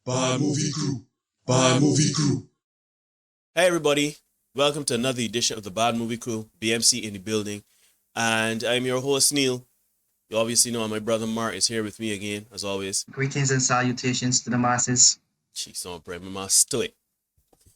Bad Movie Crew. Bad Movie Crew. Hey everybody, welcome to another edition of the Bad Movie Crew, BMC in the building. And I'm your host, Neil. You obviously know my brother Mark is here with me again, as always. Greetings and salutations to the masses. Jeez, don't pray, my stoic.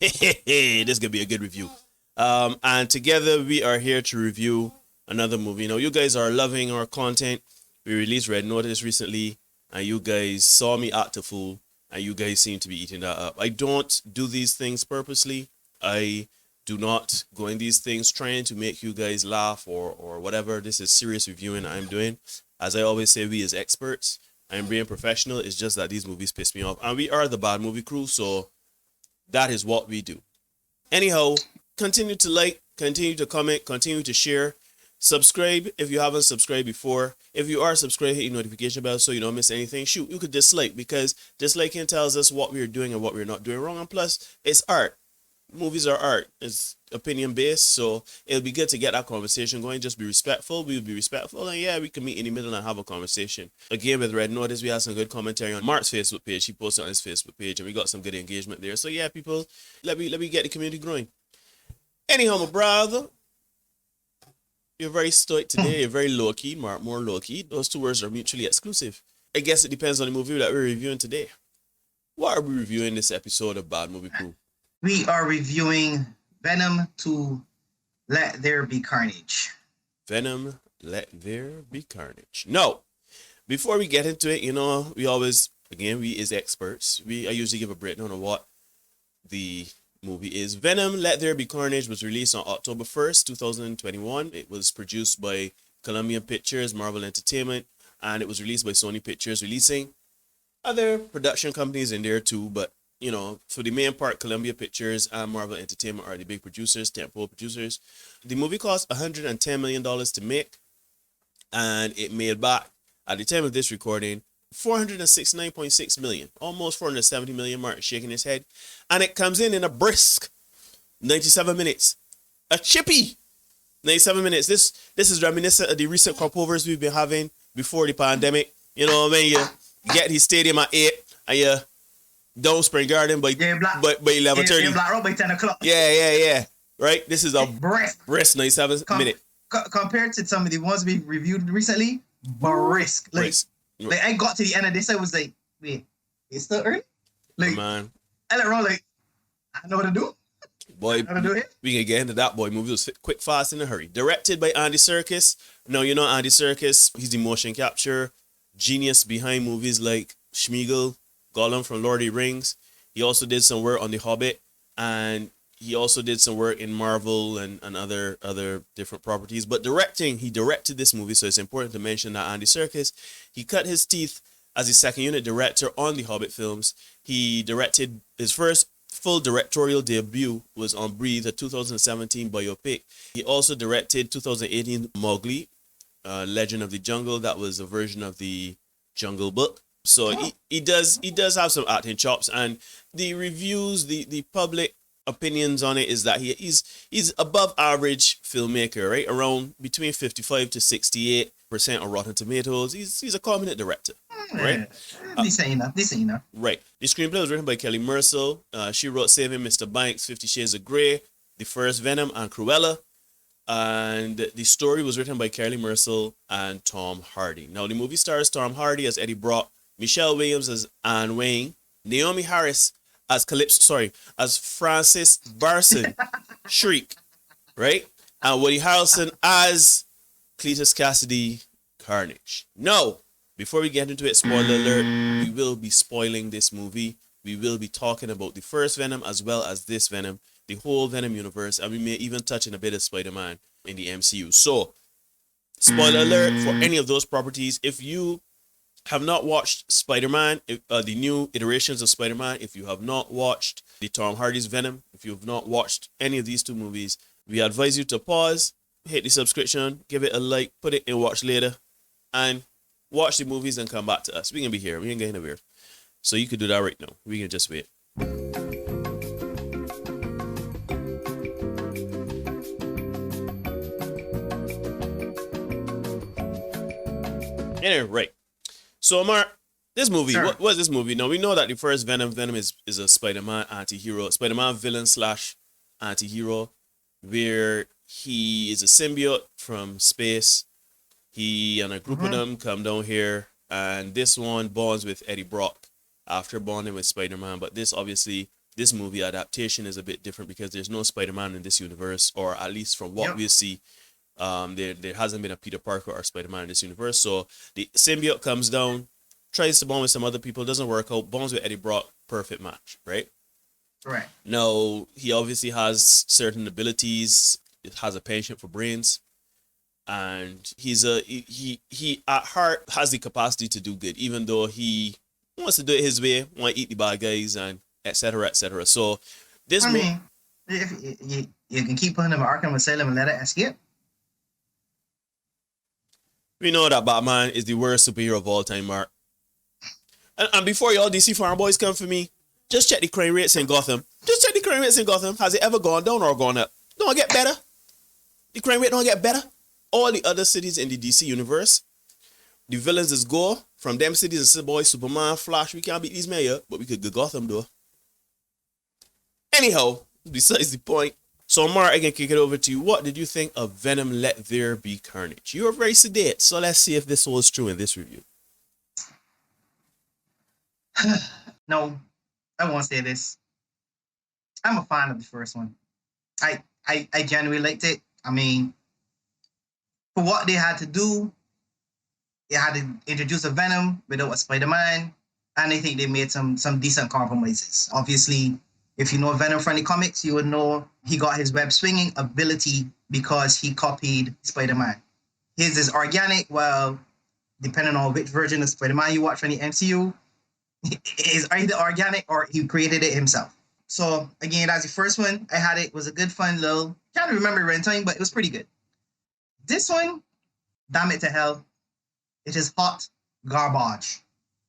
This is gonna be a good review. And together we are here to review another movie. You know, you guys are loving our content. We released Red Notice recently, and you guys saw me act a fool, and you guys seem to be eating that up. I don't do these things purposely. I do not go in these things trying to make you guys laugh or whatever. This is serious reviewing I'm doing. As I always say, we as experts, I'm being professional. It's just that these movies piss me off. And we are the Bad Movie Crew, so that is what we do. Anyhow, continue to like, continue to comment, continue to share. Subscribe if you haven't subscribed before. If you are subscribed, hit your notification bell so you don't miss anything. Shoot, you could dislike, because disliking tells us what we're doing and what we're not doing wrong. And plus, it's art. Movies are art. It's opinion based, so it'll be good to get that conversation going. Just be respectful. We'll be respectful, and yeah, we can meet in the middle and have a conversation. Again, with Red Notice, we had some good commentary on Mark's Facebook page. He posted on his Facebook page, and we got some good engagement there. So yeah, people, let me get the community growing. Anyhow, my brother, you're very stoic today. You're very low key. Mark, more low key. Those two words are mutually exclusive. I guess it depends on the movie that we're reviewing today. What are we reviewing this episode of Bad Movie Crew? We are reviewing Venom to Let There Be Carnage. Venom, Let There Be Carnage. No, before we get into it, you know, we always, again, we as experts, I usually give a breakdown of what the movie is. Venom, Let There Be Carnage was released on October 1st, 2021. It was produced by Columbia Pictures, Marvel Entertainment, and it was released by Sony Pictures, releasing other production companies in there too, but you know, for the main part, Columbia Pictures and Marvel Entertainment are the big producers, tentpole producers. The movie cost $110 million to make, and it made back, at the time of this recording, $469.6 million, almost $470 million. Mark shaking his head, and it comes in a brisk 97 minutes, a chippy 97 minutes. This is reminiscent of the recent cropovers we've been having before the pandemic. You know what I mean? You get his stadium at 8, and you don't Spring Garden by 11:30. By 10 o'clock. Yeah. Right? This is a brisk 97 minute. Compared to some of the ones we reviewed recently, brisk. Like I got to the end of this, I was like, wait, it's still early? Like, man. I let like, I know what to do. Boy, we can get into that, boy. Movie was quick, fast, in a hurry. Directed by Andy Serkis. Now, you know Andy Serkis, he's the motion capture genius behind movies like Schmeagol, Gollum from Lord of the Rings. He also did some work on The Hobbit, and he also did some work in Marvel and other different properties. But he directed this movie, so it's important to mention that Andy Serkis, he cut his teeth as a second unit director on the Hobbit films. He directed his first full directorial debut was on Breathe, a 2017 biopic. He also directed 2018 Mowgli, Legend of the Jungle. That was a version of the Jungle Book. So he does have some acting chops, and the reviews, the public opinions on it is that he's above average filmmaker, right? Around between 55 to 68% on Rotten Tomatoes. He's a competent director, right? Decent enough. Right. The screenplay was written by Kelly Mercer. She wrote Saving Mr. Banks, 50 Shades of Grey, the first Venom, and Cruella. And the story was written by Kelly Mercer and Tom Hardy. Now, the movie stars Tom Hardy as Eddie Brock, Michelle Williams as Anne Wayne, Naomi Harris as as Frances Barson, Shriek, right? And Woody Harrelson as Cletus Cassidy, Carnage. Now, before we get into it, spoiler alert, we will be spoiling this movie. We will be talking about the first Venom as well as this Venom, the whole Venom universe, and we may even touch on a bit of Spider-Man in the MCU. So, spoiler alert for any of those properties. If you have not watched Spider-Man, the new iterations of Spider-Man, if you have not watched the Tom Hardy's Venom, if you have not watched any of these two movies, we advise you to pause, hit the subscription, give it a like, put it in watch later, and watch the movies and come back to us. We can be here. We ain't getting anywhere. So you could do that right now. We can just wait. Anyway, right. So, Mark, This movie, Sure. what was this movie? Now, we know that the first Venom is a Spider-Man anti-hero, Spider-Man villain slash anti-hero, where he is a symbiote from space. He and a group of them come down here, and this one bonds with Eddie Brock after bonding with Spider-Man. But this movie adaptation is a bit different because there's no Spider-Man in this universe, or at least from what we see, there hasn't been a Peter Parker or Spider-Man in this universe. So the symbiote comes down, tries to bond with some other people, doesn't work out, bonds with Eddie Brock, perfect match, right? Right. Now, he obviously has certain abilities. It has a penchant for brains, and he at heart has the capacity to do good, even though he wants to do it his way, want to eat the bad guys, and etc. etc. So this if you can keep putting him in Arkham Asylum and let it escape. we know that Batman is the worst superhero of all time, Mark. And before y'all DC farm boys come for me, just check the crime rates in Gotham. Just check the crime rates in Gotham. Has it ever gone down or gone up? Don't get better. The crime rate don't get better. All the other cities in the DC universe, the villains just go from them cities and boy, Superman, Flash. We can't beat these men yet, but we could go Gotham though. Anyhow, besides the point. So Mark, I can kick it over to you. What did you think of Venom Let There Be Carnage? You were very sedate, so let's see if this was true in this review. No, I won't say this. I'm a fan of the first one. I genuinely liked it. I mean, for what they had to do, they had to introduce a Venom without a Spider-Man, and I think they made some decent compromises. Obviously, if you know Venom from the comics, you would know he got his web swinging ability because he copied Spider-Man. His is organic, well, depending on which version of Spider-Man you watch from the MCU, is either organic or he created it himself. So again, that's the first one. I had it. Was a good fun little, can't remember runtime, but it was pretty good. This one, damn it to hell, it is hot garbage.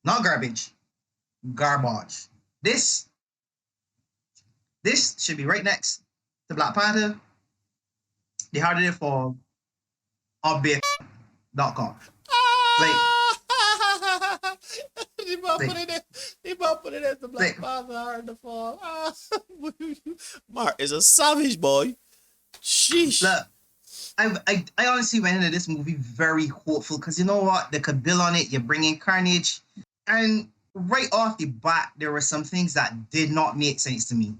Not garbage, garbage. This should be right next to Black Panther. They had it for obvious.com. Like, He about put it at the Black Panther hard to fall. Mark is a savage boy. Sheesh. Look, I honestly went into this movie very hopeful because you know what? They could build on it. You bring in Carnage. And right off the bat, there were some things that did not make sense to me.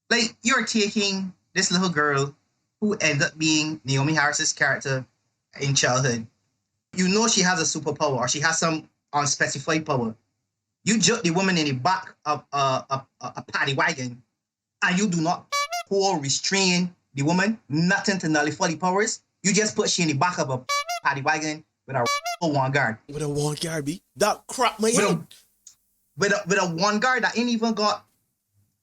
Like, you're taking this little girl who ended up being Naomi Harris's character in childhood. You know she has a superpower or she has some unspecified power. You jump the woman in the back of a paddy wagon and you do not restrain the woman, nothing to nullify the powers. You just put she in the back of a paddy wagon with a one guard. With a one guard, be that crap my head. With a one guard that ain't even got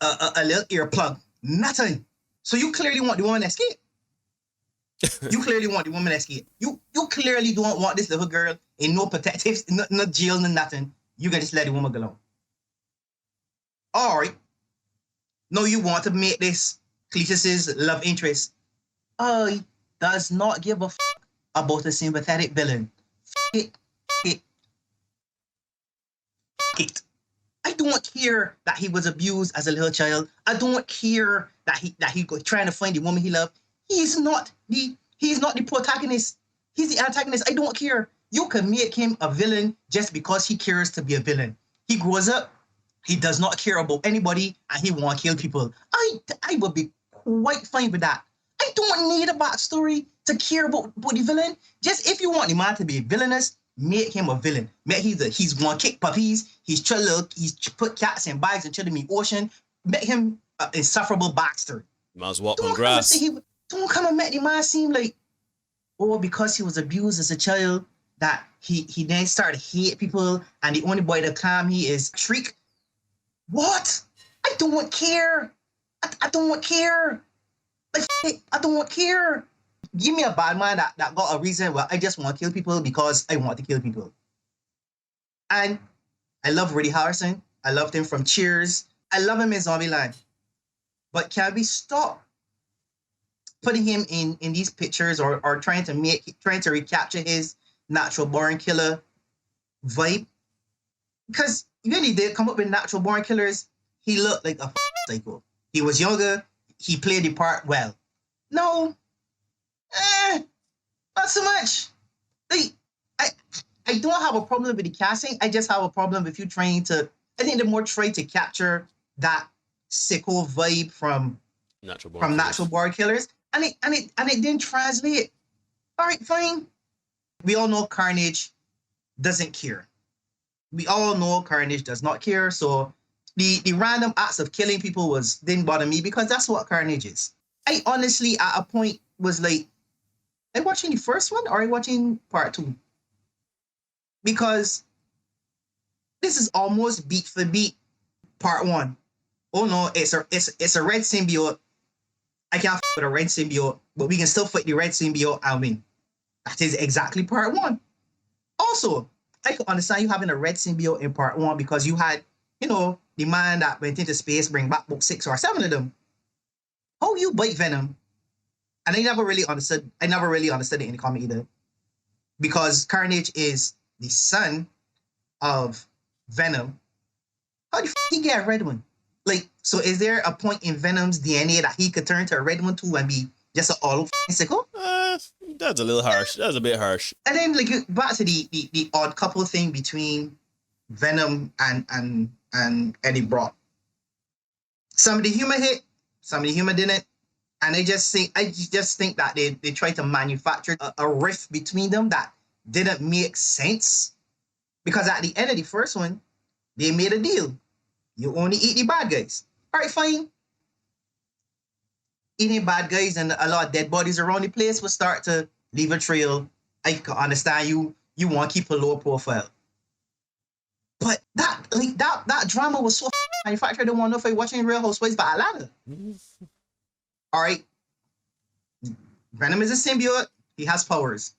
a little earplug. Nothing. So you clearly want the woman to escape. You clearly want the woman to escape. You clearly don't want this little girl in no protective, no jail, no nothing. You can just let the woman go alone. All right. No, you want to make this Cletus's love interest. Does not give a about a sympathetic villain. It. I don't care that he was abused as a little child. I don't care that he was trying to find the woman he loved. He's not the protagonist. He's the antagonist. I don't care. You can make him a villain just because he cares to be a villain. He grows up, he does not care about anybody, and he won't kill people. I would be quite fine with that. I don't need a backstory to care about the villain. Just if you want the man to be villainous, make him a villain. Make he's one kick puppies. He's put cats in bags and throw them in the ocean. Make him an insufferable backstory. Might as well walk on grass. Don't come and make the man seem like, because he was abused as a child, that he then started to hate people, and the only boy to calm he is Shriek. What? I don't care. I don't care. I don't care. Give me a bad man that got a reason. Well, I just want to kill people because I want to kill people. And I love Woody Harrelson. I loved him from Cheers. I love him in Zombieland. But can we stop putting him in these pictures or trying to recapture his natural born killer vibe? because when he did come up with Natural Born Killers, he looked like a psycho. He was younger. He played the part well. No, not so much. Like, I don't have a problem with the casting. I just have a problem with you trying to. I think they're more trying to capture that sicko vibe from Natural Born Killers, and it didn't translate. All right, fine. We all know Carnage doesn't care. We all know Carnage does not care. So the random acts of killing people didn't bother me because that's what Carnage is. I honestly at a point was like, are you watching the first one or are you watching part 2? Because this is almost beat for beat part 1. Oh no, it's a red symbiote. I can't fight with a red symbiote, but we can still fight the red symbiote and win. That is exactly part 1. Also, I could understand you having a red symbiote in part 1 because you had, the man that went into space, bring back about 6 or 7 of them. How you bite Venom? And I never really understood it in the comic either. Because Carnage is the son of Venom. How the he get a red one? Like, so is there a point in Venom's DNA that he could turn to a red one too and be just an all sickle? That's a little harsh. That's a bit harsh. And then like back to the odd couple thing between Venom and Eddie Brock. Some of the humor hit, some of the humor didn't. And I just think that they tried to manufacture a rift between them that didn't make sense. Because at the end of the first one, they made a deal. You only eat the bad guys. All right, fine. Eating bad guys and a lot of dead bodies around the place will start to leave a trail. I can understand you want to keep a lower profile. But that drama was so manufactured. I don't want to know if you're watching Real Housewives by Atlanta. All right. Venom is a symbiote. He has powers.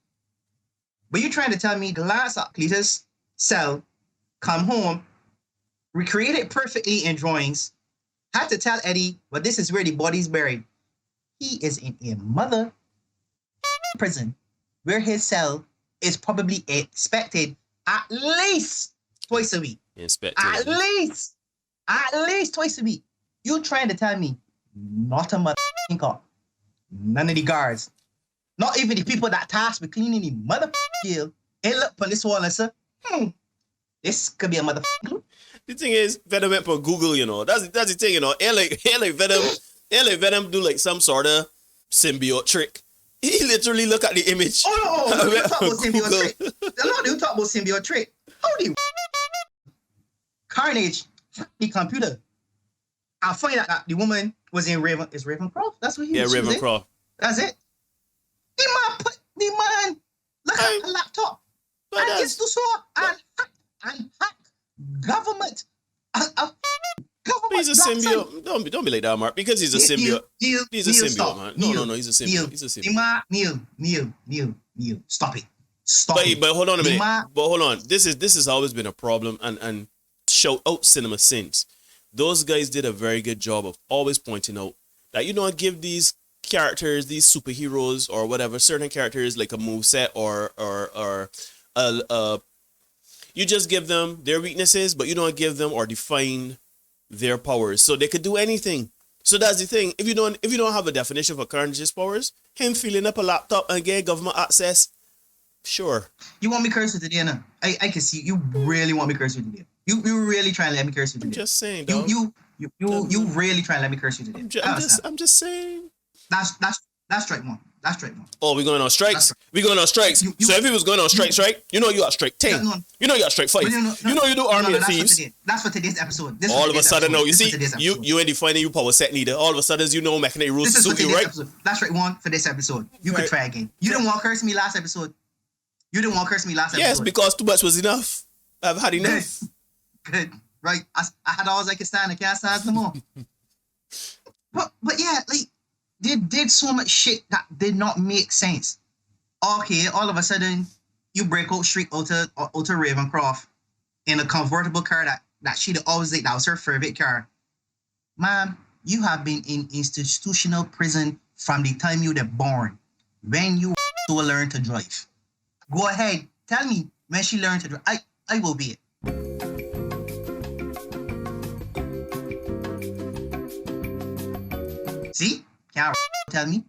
But you're trying to tell me the last Cletus cell come home, recreate it perfectly in drawings, had to tell Eddie, but this is where the body's buried. He is in a mother prison where his cell is probably expected at least twice a week. At least twice a week. You're trying to tell me not a motherfucking cop, none of the guards, not even the people that tasked with cleaning the motherfucking jail, they look upon this wall and say, this could be a motherfucking. The thing is, Venom went for Google, That's the thing, Venom do like some sort of symbiote trick. He literally look at the image. Oh, no, you talk about symbiote trick. You talk about symbiote trick. How do you Carnage, the computer? I find out that the woman was in Ravencroft? That's what he was. Yeah, Ravencroft. That's it. The man look at a laptop. And just to saw and hack government. He's a symbiote. Don't be like that, Mark. Because he's a symbiote. He's a symbiote, man. No, he's a symbiote. He's a symbiote. Neil. Stop it. But hold on a minute. But hold on. This has always been a problem and shout out cinema since. Those guys did a very good job of always pointing out that you don't give these characters, these superheroes or whatever, certain characters like a moveset or you just give them their weaknesses, but you don't give them or define their powers, so they could do anything. So that's the thing. If you don't have a definition for Carnage's powers, him filling up a laptop and getting government access, sure. You want me curse with today, now? I can see you really want me curse with today. You really trying to let me curse with today. I'm just saying, dog. You really trying to let me curse with today. I'm just saying. That's strike one. That's strike one. Oh, we're going on strikes. We're going on strikes. So if he was going on strike, you know you got strike 10. You know you got strike 5. You know you do Army of Thieves. That's for today's episode. All of a sudden, no, you see, you ain't defining your power set neither. All of a sudden, you know mechanic rules suit you, right? That's right one for this episode. You could try again. You didn't want to curse me last episode. Yes, because too much was enough. I've had enough. Good. Right. I had all I could stand. I can't stand no more. But yeah, like, they did so much shit that did not make sense. Okay, all of a sudden, you break out Street out of Ravencroft in a convertible car that she'd always like. That was her favorite car. Ma'am, you have been in institutional prison from the time you were born. When you to learn to drive. Go ahead, tell me when she learned to drive. I will be it. See? Can't tell me.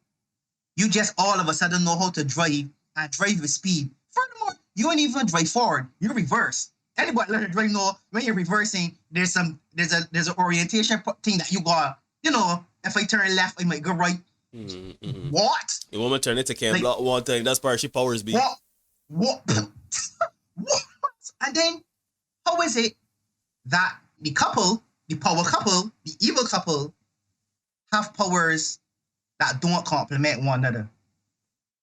You just all of a sudden know how to drive and drive with speed. Furthermore, you ain't even drive forward. You reverse. Anybody learn to drive know when you're reversing, there's an orientation thing that you got. You know, if I turn left, I might go right. What? The woman turn it to can Like, block one thing. That's part she powers be. What? What? And then, how is it that the couple, the power couple, the evil couple, have powers that don't complement one another?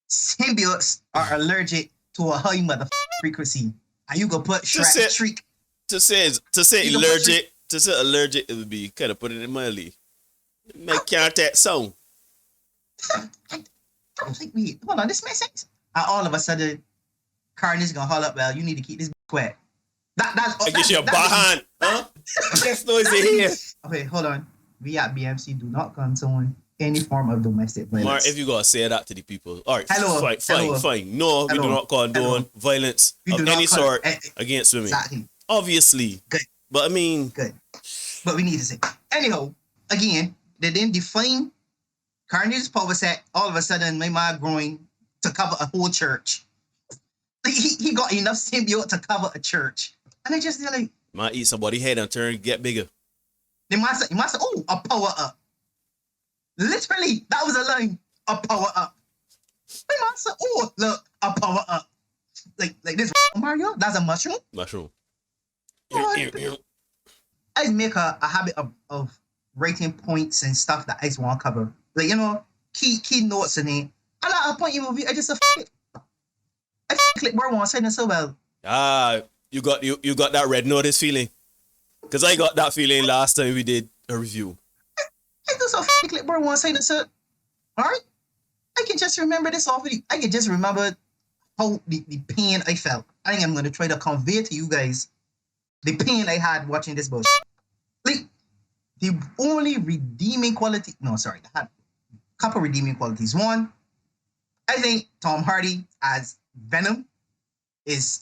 Symbiotes are allergic to a high mother frequency, and you go put Shriek. To say allergic, it would be kind of put it in mildly. Make contact sound. I don't think hold on, this makes sense. And all of a sudden, Carnage gonna haul up. Well, you need to keep this quiet. I guess you're behind, huh? That's noisy here. Okay, hold on. We at BMC do not condone any form of domestic violence. Mark, if you gotta say that to the people, all right, Hello. fine. No, we do not condone violence of any sort against women. Exactly. Obviously. Good. But I mean, good. But we need to say. Anyhow, again, they didn't define Carnage's power set. All of a sudden, my man growing to cover a whole church. He got enough symbiote to cover a church. And I just like, might eat somebody's head and turn get bigger. They might say, oh, a power up. Literally, that was a line. A power up. They might say, oh, look, a power up. Like this Mario, that's a mushroom. I make a habit of rating points and stuff that I just want to cover. Like, you know, key notes in it. And at a point in the movie, I just click where I want to say it so well. You got that red notice feeling. Because I got that feeling last time we did a review. I just click where I want to say this. Alright? I can just remember this off. I can just remember how the pain I felt. I think I'm going to try to convey to you guys the pain I had watching this bullshit. Like, the only redeeming quality... No, sorry. I had a couple redeeming qualities. One, I think Tom Hardy as Venom is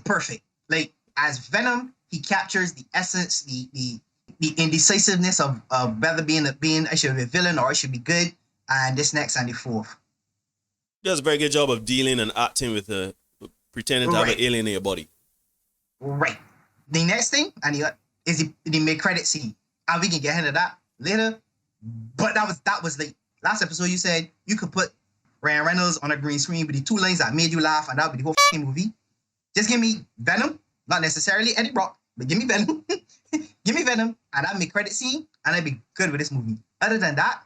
perfect. Like, as Venom, he captures the essence, the indecisiveness of whether being I should be a villain or I should be good, and this next and the fourth. He does a very good job of dealing and acting with pretending to have an alien in your body. Right. The next thing, is the mid-credit scene. And we can get into that later. But that was like last episode you said you could put Ryan Reynolds on a green screen with the two lines that made you laugh, and that would be the whole movie. Just give me Venom, not necessarily Eddie Brock, but give me Venom. Give me Venom, and that mid-credit scene, and I'd be good with this movie. Other than that,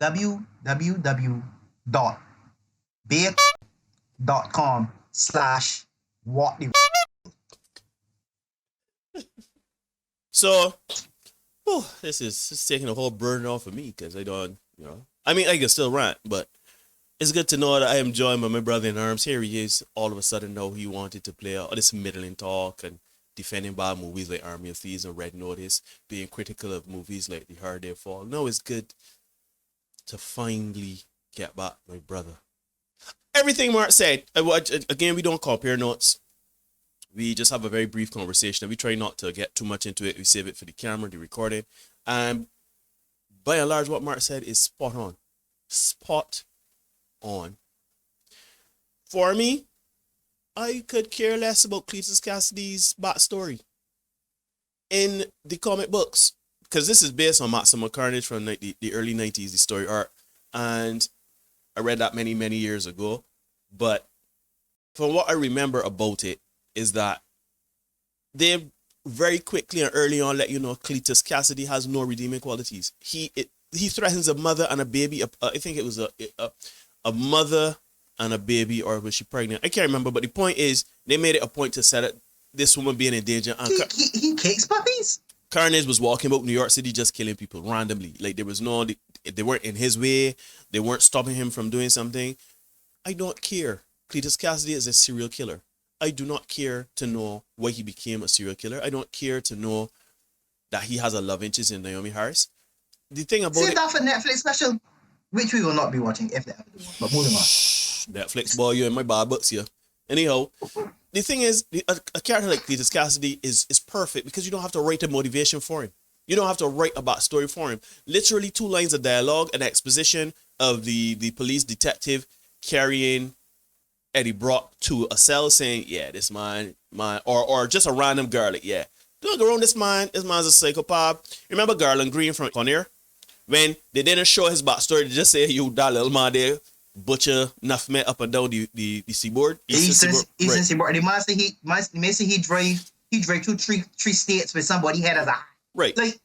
www.bake.com/what the. So, this is taking a whole burden off of me because I don't, I mean, I can still rant, but it's good to know that I am joined by my brother in arms. Here he is. All of a sudden, now he wanted to play all this middling talk and defending bad movies like Army of Thieves and Red Notice, being critical of movies like The Hard Day Fall. No, it's good to finally get back, my brother. Everything Mark said, again, we don't compare notes. We just have a very brief conversation. We try not to get too much into it. We save it for the camera, the recording. And by and large, what Mark said is spot on. Spot on. For me, I could care less about Cletus Cassidy's backstory in the comic books, because this is based on Maximum Carnage from the early 90s, the story arc. And I read that many, many years ago. But from what I remember about it, is that they very quickly and early on let you know Cletus Cassidy has no redeeming qualities. He threatens a mother and a baby. I think it was a mother and a baby, or was she pregnant? I can't remember. But the point is, they made it a point to set up this woman being in danger. And he kicks puppies. Carnage was walking about New York City just killing people randomly. Like, there was no, they weren't in his way. They weren't stopping him from doing something. I don't care. Cletus Cassidy is a serial killer. I do not care to know why he became a serial killer. I don't care to know that he has a love interest in Naomi Harris. The thing about Save that for Netflix special, which we will not be watching if they ever do one. But moving on. Netflix, boy, you in my bad books here. Anyhow, the thing is, a character like Cletus Cassidy is perfect because you don't have to write a motivation for him. You don't have to write a backstory for him. Literally 2 lines of dialogue, an exposition of the police detective carrying Eddie Brock to a cell saying, yeah, this man, or just a random girl, like, yeah. Don't go around this man's a psychopath. Remember Garland Green from Conair? When they didn't show his backstory, they just say, you, that little man there, butcher enough men up and down the seaboard. Eastern seaboard. The man say he drive through three states with somebody he had as a right. Like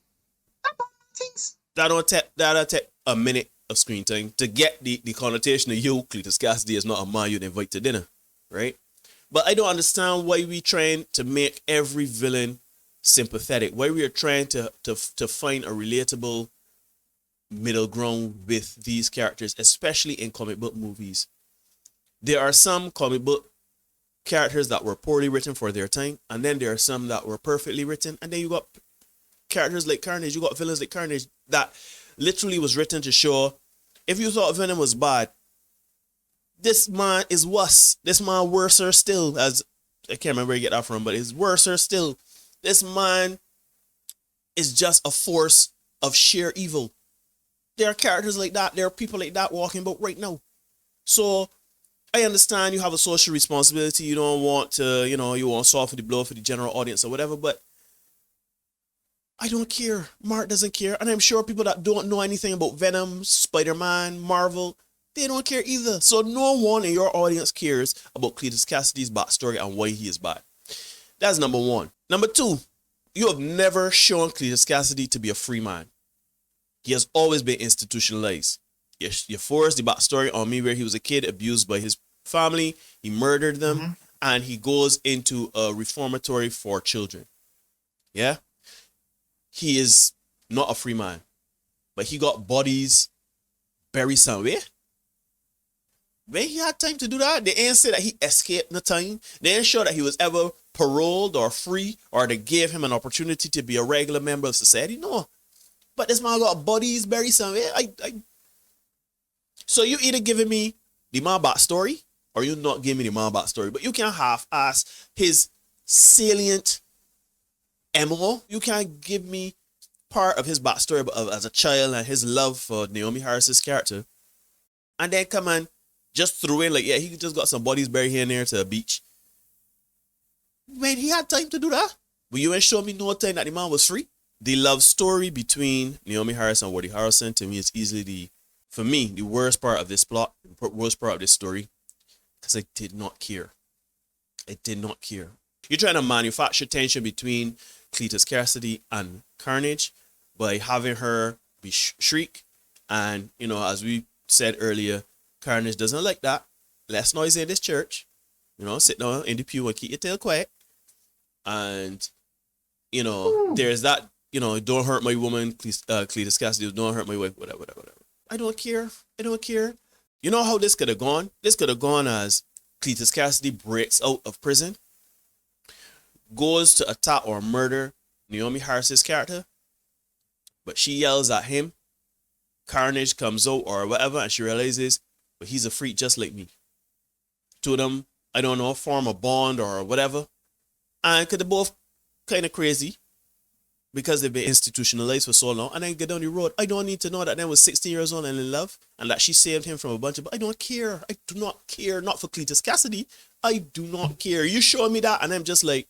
things. That'll take a minute of screen time to get the connotation of you, Cletus Cassidy, is not a man you'd invite to dinner, right? But I don't understand why we trying to make every villain sympathetic. Why we are trying to find a relatable middle ground with these characters, especially in comic book movies. There are some comic book characters that were poorly written for their time, and then there are some that were perfectly written, and then you got characters like Carnage, you got villains like Carnage that literally was written to show, if you thought Venom was bad, this man is worse. This man worser still, as I can't remember where you get that from, but it's worser still. This man is just a force of sheer evil. There are characters like that. There are people like that walking about right now. So I understand you have a social responsibility. You don't want to, you want to soften the blow for the general audience or whatever, but I don't care. Mark doesn't care. And I'm sure people that don't know anything about Venom, Spider-Man, Marvel, they don't care either. So no one in your audience cares about Cletus Cassidy's backstory and why he is bad. That's number 1. Number 2, you have never shown Cletus Cassidy to be a free man. He has always been institutionalized. You forced the backstory on me where he was a kid abused by his family. He murdered them, and he goes into a reformatory for children. Yeah? He is not a free man, but he got bodies buried somewhere. When he had time to do that, they ain't say that he escaped the time. They ain't sure that he was ever paroled or free, or they gave him an opportunity to be a regular member of society. No. But this man got bodies buried somewhere. So you either giving me the man backstory, or you not giving me the man backstory. But you can't half-ass his salient MO. You can't give me part of his backstory as a child and his love for Naomi Harris's character, and then come and just throw in like, yeah, he just got some bodies buried here and there to a beach. When he had time to do that, but you ain't show me no time that the man was free. The love story between Naomi Harris and Woody Harrelson, to me, is easily the worst part of this plot, worst part of this story, because I did not care. I did not care. You're trying to manufacture tension between Cletus Cassidy and Carnage by having her be Shriek, and as we said earlier, Carnage doesn't like that. Less noise in this church. Sit down in the pew and keep your tail quiet. And there's that. Don't hurt my woman, Cletus Cassidy. Don't hurt my wife. Whatever. I don't care. You know how this could have gone? This could have gone as Cletus Cassidy breaks out of prison, goes to attack or murder Naomi Harris's character, but she yells at him. Carnage comes out or whatever, and she realizes, but he's a freak just like me. Two of them, I don't know, form a bond or whatever, and because they're both kind of crazy because they've been institutionalized for so long, and then get down the road. I don't need to know that they was 16 years old and in love, and that she saved him from a bunch of. But I don't care. I do not care. Not for Cletus Cassidy. I do not care. You show me that, and I'm just like.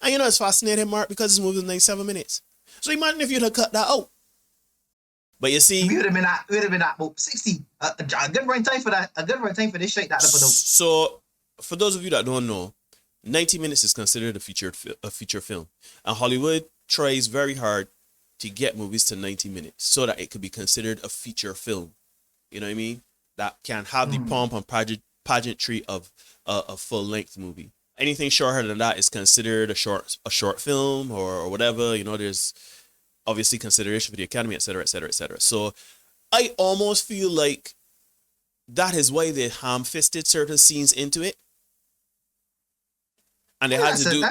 And it's fascinating, Mark, because this movie is 97 minutes. So imagine if you'd have cut that out. But you see, we would have been at about 60. A good run time for that. A good run time for this shit. That so, for those of you that don't know, 90 minutes is considered a feature film, and Hollywood tries very hard to get movies to 90 minutes so that it could be considered a feature film. You know what I mean? That can have the pomp and pageantry of a full length movie. Anything shorter than that is considered a short film or whatever. There's obviously consideration for the Academy, etc., etc., etc. So I almost feel like that is why they ham-fisted certain scenes into it, and they had to do. You know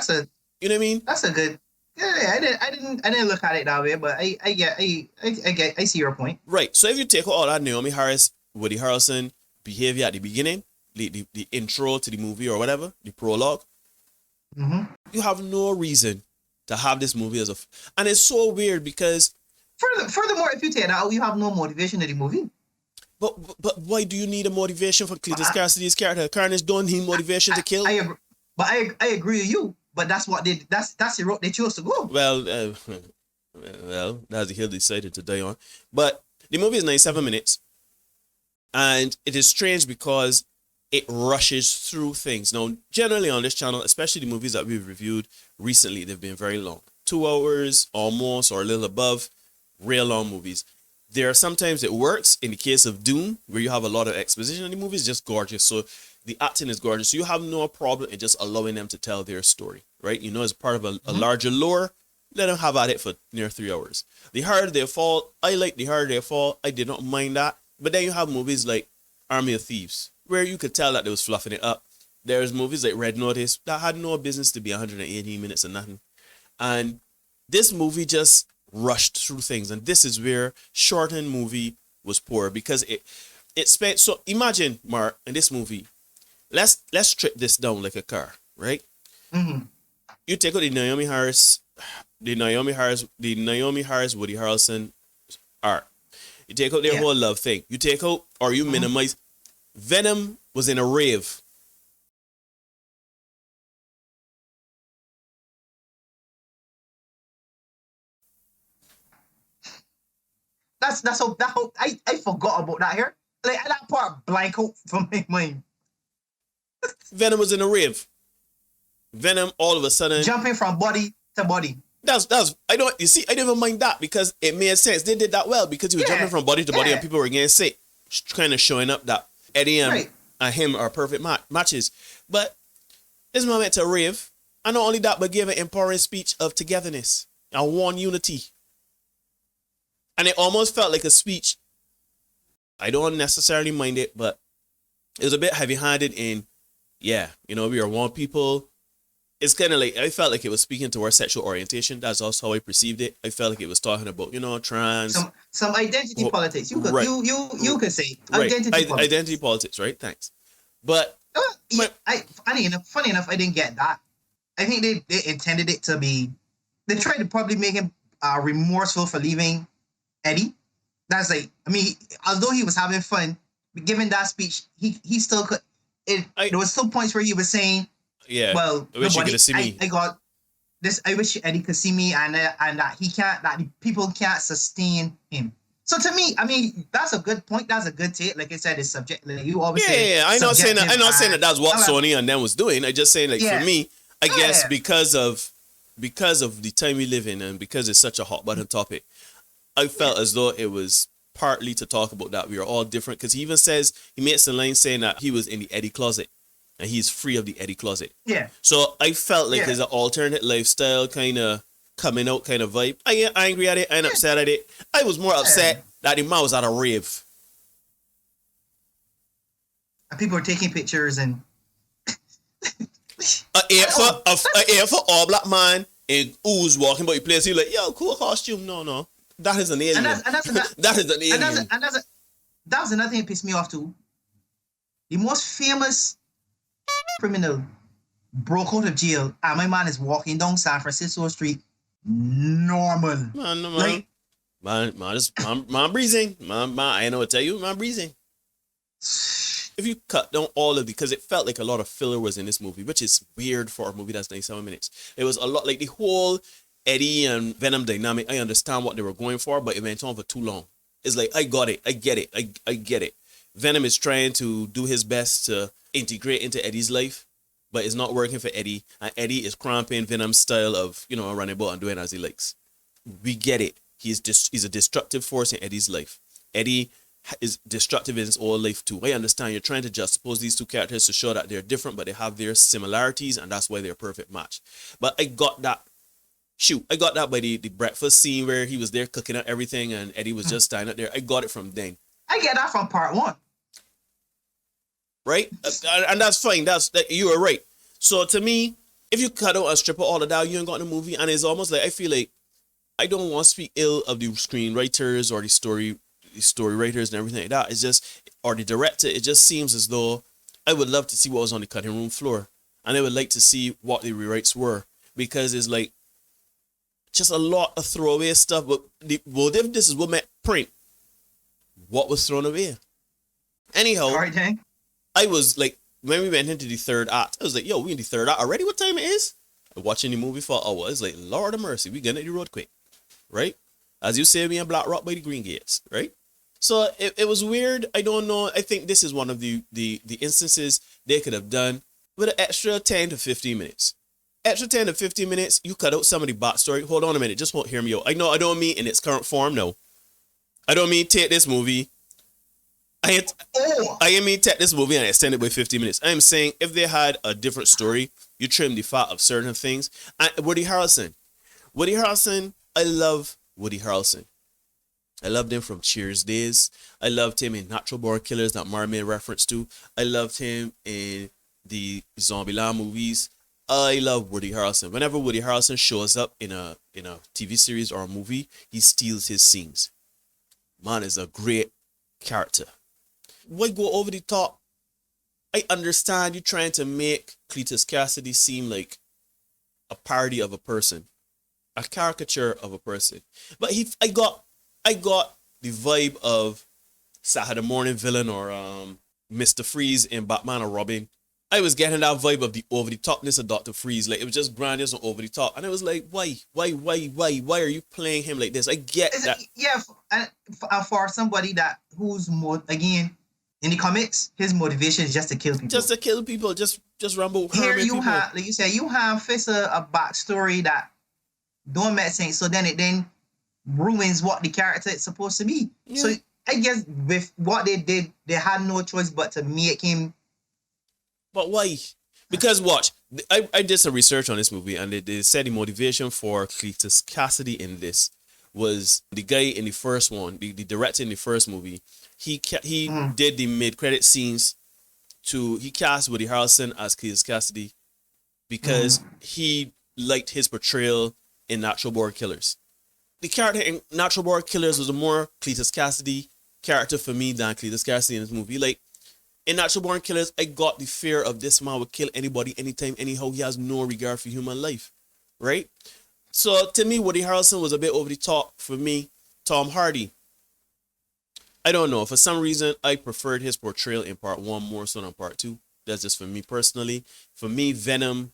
what I mean? That's a good. Yeah, I didn't look at it that way, but I see your point. Right. So if you take all that Naomi Harris, Woody Harrelson behavior at the beginning, the intro to the movie or whatever, the prologue, you have no reason to have this movie and it's so weird because Furthermore, if you take that out, you have no motivation in the movie. but why do you need a motivation for Cletus Cassidy's character? Carnage don't need motivation to kill. I agree, but I agree with you. But that's the route they chose to go. Well, that's the hill they decided to die on. But the movie is 97 minutes, and it is strange because it rushes through things. Now, generally on this channel, especially the movies that we've reviewed recently, they've been very long. 2 hours, almost, or a little above, real long movies. There are sometimes it works. In the case of Doom, where you have a lot of exposition, and the movie is just gorgeous. So the acting is gorgeous. So you have no problem in just allowing them to tell their story, right? You know, as part of a larger lore, let them have at it for near 3 hours. The Harder They Fall, I like The Harder They Fall. I did not mind that. But then you have movies like Army of Thieves, where you could tell that they was fluffing it up. There's movies like Red Notice that had no business to be 118 minutes or nothing. And this movie just rushed through things. And this is where shortened movie was poor, because it spent, so imagine, Mark, in this movie, let's strip this down like a car, right? Mm-hmm. You take out the Naomi Harris, Woody Harrelson art. You take out their whole love thing. You take out, or you minimize. Venom was in a rave. I forgot about that here. Like that part blank out from my mind. Venom was in a rave. Venom all of a sudden jumping from body to body. That's I don't even mind that, because it made sense. They did that well, because he was jumping from body to body and people were getting sick, kind of showing up that Eddie and him are perfect matches. But this man went to a rave, and not only that, but gave an empowering speech of togetherness and one unity. And it almost felt like a speech. I don't necessarily mind it, but it was a bit heavy-handed in, we are one people. It's kind of like, I felt like it was speaking to our sexual orientation. That's also how I perceived it. I felt like it was talking about, trans. Some identity politics. You could say identity politics, right? Thanks. But funny enough, I didn't get that. I think they intended it to be. They tried to probably make him remorseful for leaving Eddie. That's like, although he was having fun, given that speech, he still could. There was still points where he was saying, "Yeah, well, I wish you could have seen me. I got this. I wish Eddie could see me, and that he can't. That the people can't sustain him." So to me, that's a good point. That's a good take. Like I said, it's subject. Like you always say. Yeah. I'm not saying that that's what Sony and them was doing. I just saying, like, for me, I guess because of the time we live in, and because it's such a hot button topic, I felt as though it was partly to talk about that we are all different. Because he even says, he makes a line saying that he was in the Eddie closet and he's free of the Eddie closet. Yeah. So I felt like there's an alternate lifestyle kind of coming out kind of vibe. I ain't angry at it. I ain't upset at it. I was more upset that the man was at a rave. And people are taking pictures and a for all black man in ooze walking by the place. He's like, yo, cool costume. No. That is an alien. That is an alien. That was another thing that pissed me off too. The most famous criminal broke out of jail, and my man is walking down San Francisco Street normal. Man breathing. Man, I know what to tell you. Man breathing. If you cut down all of it, because it felt like a lot of filler was in this movie, which is weird for a movie that's 97 minutes. It was a lot like the whole Eddie and Venom dynamic. I understand what they were going for, but it went on for too long. It's like, I got it. I get it. I get it. Venom is trying to do his best to integrate into Eddie's life, but it's not working for Eddie. And Eddie is cramping Venom's style of, running about and doing as he likes. We get it. He's a destructive force in Eddie's life. Eddie is destructive in his own life too. I understand you're trying to juxtapose these two characters to show that they're different, but they have their similarities, and that's why they're a perfect match. But I got that. I got that by the breakfast scene where he was there cooking up everything and Eddie was just standing up there. I got it from then. I get that from part 1. Right? And that's fine. You are right. So to me, if you cut out a strip of all of that, you ain't got the movie. And it's almost like, I feel like I don't want to speak ill of the screenwriters or the story writers and everything like that. It's just, or the director, it just seems as though I would love to see what was on the cutting room floor. And I would like to see what the rewrites were. Because it's like, Just a lot of throwaway stuff. But if this is what meant print, what was thrown away? Anyhow, All right, Jane. I was like, when we went into the third act, I was like, yo, we in the third act already? What time it is? Watching the movie for hours, like, Lord of mercy, we getting the road quick, right? As you say, me in Black Rock by the Green Gates, right? So it was weird. I don't know. I think this is one of the instances they could have done with an extra 10 to 15 minutes. Extra 10 to 15 minutes, you cut out some of the backstory. Hold on a minute, just hear me out. I know I don't mean in its current form, no. I don't mean take this movie. I mean take this movie and extend it by 15 minutes. I am saying if they had a different story, you trim the fat of certain things. And Woody Harrelson, I love Woody Harrelson. I loved him from Cheers days. I loved him in Natural Born Killers that Mar made reference to. I loved him in the Zombieland movies. I love Woody Harrelson. Whenever Woody Harrelson shows up in a TV series or a movie, he steals his scenes. Man is a great character. Why go over the top? I understand you trying to make Cletus Cassidy seem like a parody of a person, a caricature of a person. But I got the vibe of Saturday Morning Villain or Mr. Freeze in Batman or Robin. I was getting that vibe of the over the topness of Dr. Freeze. Like, it was just grandiose and over the top. And I was like, why are you playing him like this? I get that. Yeah, and for somebody who's more, again, in the comics, his motivation is just to kill people. Just to kill people. Just rumble. Here you people. have, like you said, you have fixed a backstory that don't make sense. So then it ruins what the character is supposed to be. Yeah. So I guess with what they did, they had no choice but to make him. But why? Because watch, I did some research on this movie, and they said the motivation for Cletus Cassidy in this was the guy in the first one, the director in the first movie. He did the mid-credit scenes he cast Woody Harrelson as Cletus Cassidy because he liked his portrayal in Natural Born Killers. The character in Natural Born Killers was a more Cletus Cassidy character for me than Cletus Cassidy in this movie. Like, in Natural Born Killers, I got the fear of this man would kill anybody, anytime, anyhow. He has no regard for human life, right? So to me, Woody Harrelson was a bit over the top for me. Tom Hardy, I don't know. For some reason, I preferred his portrayal in part 1 more so than part 2. That's just for me personally. For me, Venom,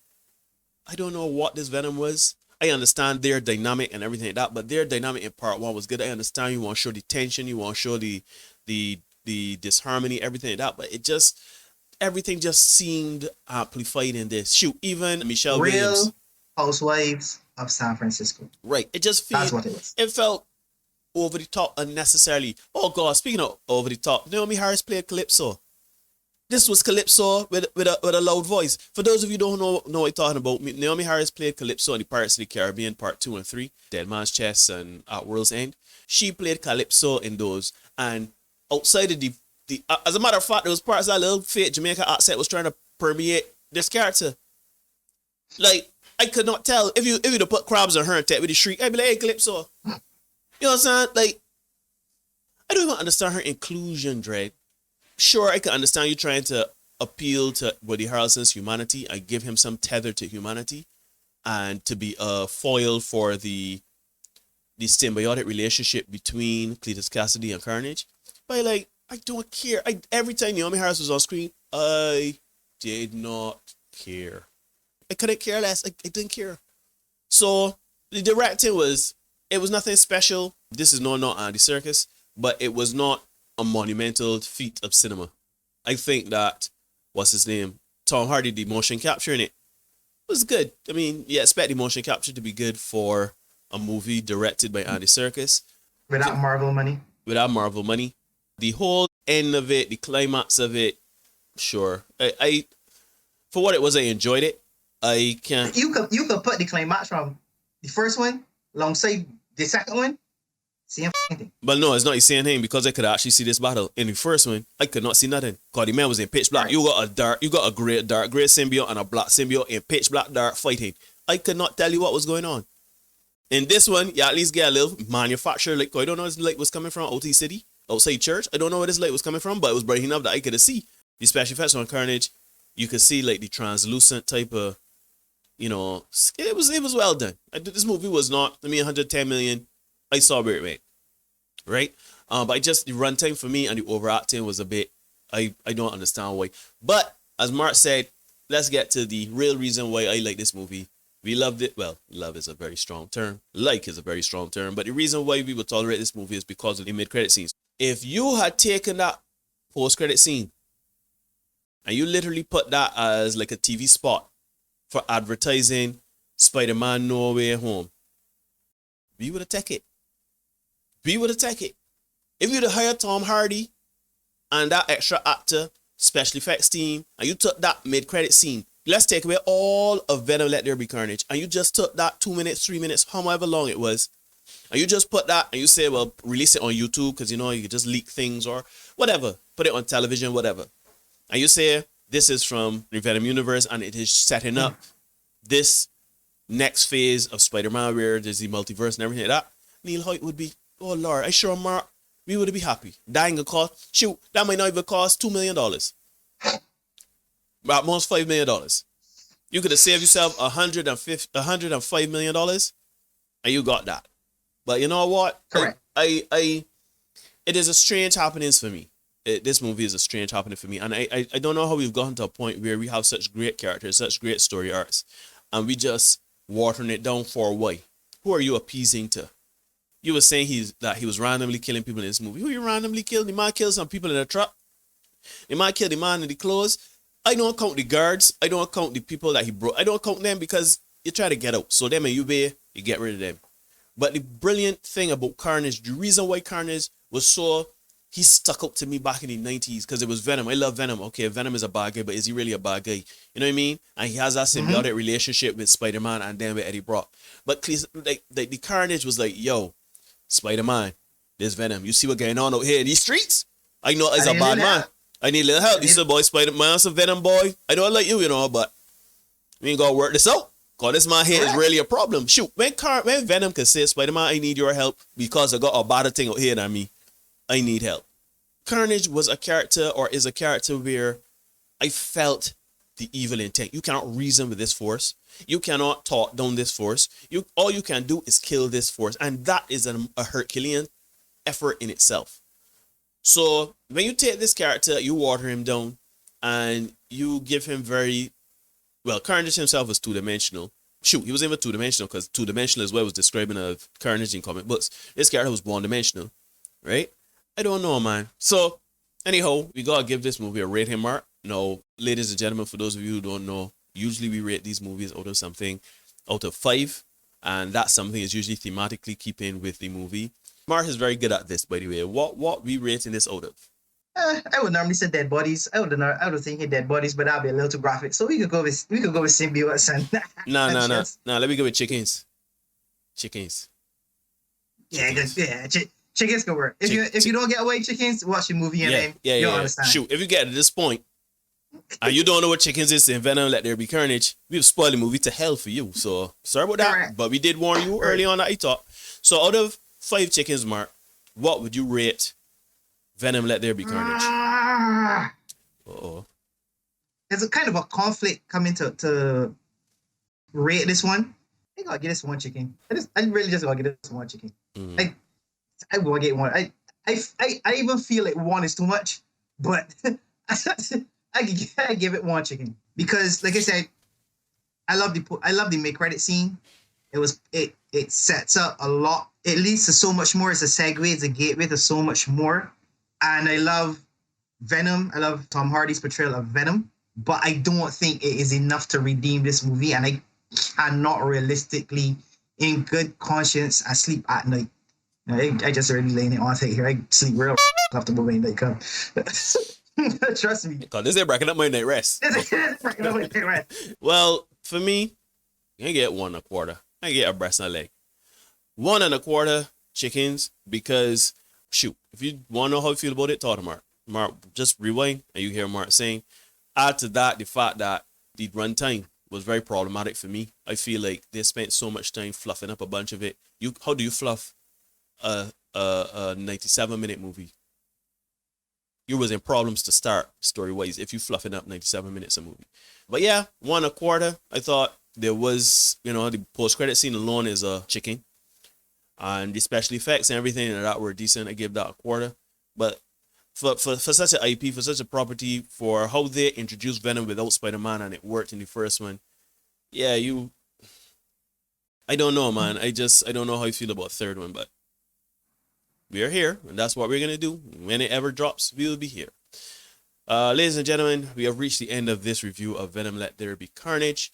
I don't know what this Venom was. I understand their dynamic and everything like that, but their dynamic in part 1 was good. I understand you want to show the tension, you want to show the disharmony, everything like that, but everything just seemed amplified in this. Shoot, even Michelle Williams. Real Housewives of San Francisco. Right. That's what it was. It felt over the top unnecessarily. Oh God, speaking of over the top, Naomi Harris played Calypso. This was Calypso with a loud voice. For those of you who don't know what I'm talking about, Naomi Harris played Calypso in the Pirates of the Caribbean Part 2 and 3, Dead Man's Chest and At World's End. She played Calypso in those, and outside of the as a matter of fact, there was parts of that little fake Jamaica accent was trying to permeate this character. Like, I could not tell if you'd have put crabs on her and with the shriek, I'd be like, hey, Calypso. You know what I'm saying? Like, I don't even understand her inclusion, Drake. Sure, I can understand you trying to appeal to Woody Harrelson's humanity and give him some tether to humanity and to be a foil for the symbiotic relationship between Cletus Cassidy and Carnage. But like, I don't care. Every time Naomi Harris was on screen, I did not care. I couldn't care less. I didn't care. So the directing was nothing special. This is not Andy Serkis, but it was not a monumental feat of cinema. I think that, what's his name? Tom Hardy, the motion capture in it was good. I mean, you expect the motion capture to be good for a movie directed by Andy Serkis. Without Marvel money. The whole end of it, the climax of it, sure. I for what it was, I enjoyed it. I can't. You could put the climax from the first one alongside the second one. Same thing. But no, it's not the same thing because I could actually see this battle. In the first one, I could not see nothing. Because the man was in pitch black. Right. You got a dark gray symbiote and a black symbiote in pitch black dark fighting. I could not tell you what was going on. In this one, you at least get a little manufactured. Like, I don't know where this light was coming from, OT City, outside church. I don't know where this light was coming from, but it was bright enough that I could see. The special effects on Carnage, you could see like the translucent type of you know, it was well done. This movie was not, I mean, 110 million. I saw where it went, right? But just the runtime for me and the overacting was a bit, I don't understand why. But as Mark said, let's get to the real reason why I like this movie. We loved it. Well, love is a very strong term. Like is a very strong term. But the reason why we would tolerate this movie is because of the mid-credit scenes. If you had taken that post-credit scene and you literally put that as like a TV spot for advertising Spider-Man No Way Home, we would have taken it. We would have taken it. If you'd have hired Tom Hardy and that extra actor, special effects team, and you took that mid-credit scene, let's take away all of Venom Let There Be Carnage, and you just took that 2 minutes, 3 minutes, however long it was, and you just put that and you say, well, release it on YouTube because, you know, you could just leak things or whatever, put it on television, whatever. And you say, this is from the Venom universe and it is setting up this next phase of Spider-Man where there's the multiverse and everything like that. Neil Hoyt would be, oh Lord, I sure, Mark, we would be happy. That ain't gonna cost, shoot, that might not even cost $2 million. About most $5 million. You could have saved yourself $105 million and you got that. But you know what? Correct. It is a strange happenings for me. This movie is a strange happening for me. And I don't know how we've gotten to a point where we have such great characters, such great story arcs, and we just watering it down for why? Who are you appeasing to? You were saying that he was randomly killing people in this movie. Who you randomly killed? The man killed some people in a truck. The man killed the man in the clothes. I don't count the guards. I don't count the people that he broke. I don't count them because you try to get out. So them and you get rid of them. But the brilliant thing about Carnage, the reason why Carnage was so, he stuck out to me back in the 90s because it was Venom. I love Venom. Okay, Venom is a bad guy, but is he really a bad guy? You know what I mean? And he has that symbiotic relationship with Spider-Man and then with Eddie Brock. But like the Carnage was like, yo, Spider-Man, there's Venom. You see what's going on out here in these streets? I know as a bad man. I need a little help. You said, boy, Spider-Man, some Venom boy. I don't like you, you know, but we ain't gonna work this out. Cause this man here is really a problem. Shoot, when Venom can say, Spider-Man, I need your help because I got a better thing out here than me. I need help. Carnage was a character or is a character where I felt the evil intent. You cannot reason with this force. You cannot talk down this force. All you can do is kill this force. And that is a Herculean effort in itself. So when you take this character, you water him down and you give him Carnage himself was two-dimensional. Shoot, he was even two-dimensional because two-dimensional is what I was describing of Carnage in comic books. This character was one-dimensional, right? I don't know, man. So anyhow, we gotta give this movie a rating mark. Now, ladies and gentlemen, for those of you who don't know, usually we rate these movies out of 5. And that something is usually thematically keeping with the movie. Mark is very good at this, by the way. What we rating this out of? I would normally say dead bodies. I would think dead bodies, but that'd be a little too graphic. So we could go with symbiotes and No. Let me go with chickens. Chickens. Chickens can work. If you don't get away chickens, watch the movie and you'll understand. Shoot, if you get to this point and you don't know what chickens is in Venom Let There Be Carnage, we've spoiled the movie to hell for you. So sorry about that. Correct. But we did warn you early on that I thought. So out of 5 chickens, Mark, what would you rate Venom Let There Be Carnage? Uh-oh. There's a kind of a conflict coming to rate this one. I think I'll give this one chicken. I really just gotta give this one chicken. I will get one. I even feel like one is too much, but I give it one chicken because, like I said, I love the mid-credit scene. It sets up a lot. It leads to so much more. It's a segue. It's a gateway to so much more. And I love Venom. I love Tom Hardy's portrayal of Venom. But I don't think it is enough to redeem this movie. And I cannot realistically, in good conscience, I sleep at night. I just already laying it on here. I sleep real comfortable when they come. Trust me. God, this ain't breaking up my night rest. Well, for me, I get 1 1/4. I get a breast and a leg. 1 1/4 chickens because, shoot, if you want to know how I feel about it, talk to Mark. Mark, just rewind and you hear Mark saying. Add to that the fact that the runtime was very problematic for me. I feel like they spent so much time fluffing up a bunch of it. How do you fluff a 97-minute movie? You was in problems to start story-wise if you fluffing up 97 minutes a movie. But yeah, 1 1/4. I thought there was, the post-credit scene alone is a chicken. And the special effects and everything that were decent. I give that a quarter. But for such an IP, for such a property, for how they introduced Venom without Spider-Man and it worked in the first one, yeah, I don't know, man. I don't know how I feel about the third one, but we are here, and that's what we're going to do. When it ever drops, we will be here. Ladies and gentlemen, we have reached the end of this review of Venom Let There Be Carnage.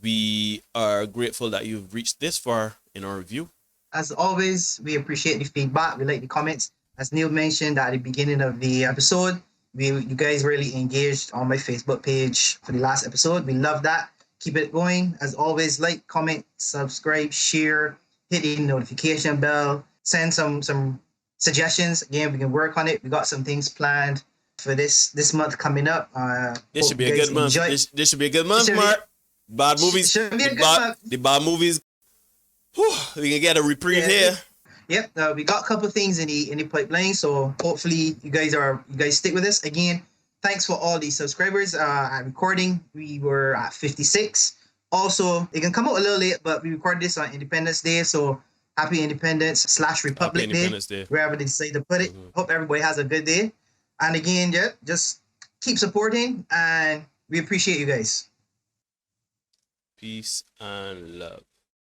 We are grateful that you've reached this far in our review. As always, we appreciate the feedback. We like the comments. As Neil mentioned at the beginning of the episode, you guys really engaged on my Facebook page for the last episode. We love that. Keep it going. As always, like, comment, subscribe, share, hit the notification bell, send some suggestions. Again, we can work on it. We got some things planned for this month coming up. This should be a good month. This should be a good month, Mark. Bad movies. Should be a good month. The bad movies. Whew, we can get a reprise here. Yep, we got a couple of things in the pipeline, so hopefully you guys stick with us. Again, thanks for all the subscribers. At recording, we were at 56. Also, it can come out a little late, but we recorded this on Independence Day, so happy Independence / Republic Day, wherever they decide to put it. Hope everybody has a good day. And again, just keep supporting, and we appreciate you guys. Peace and love.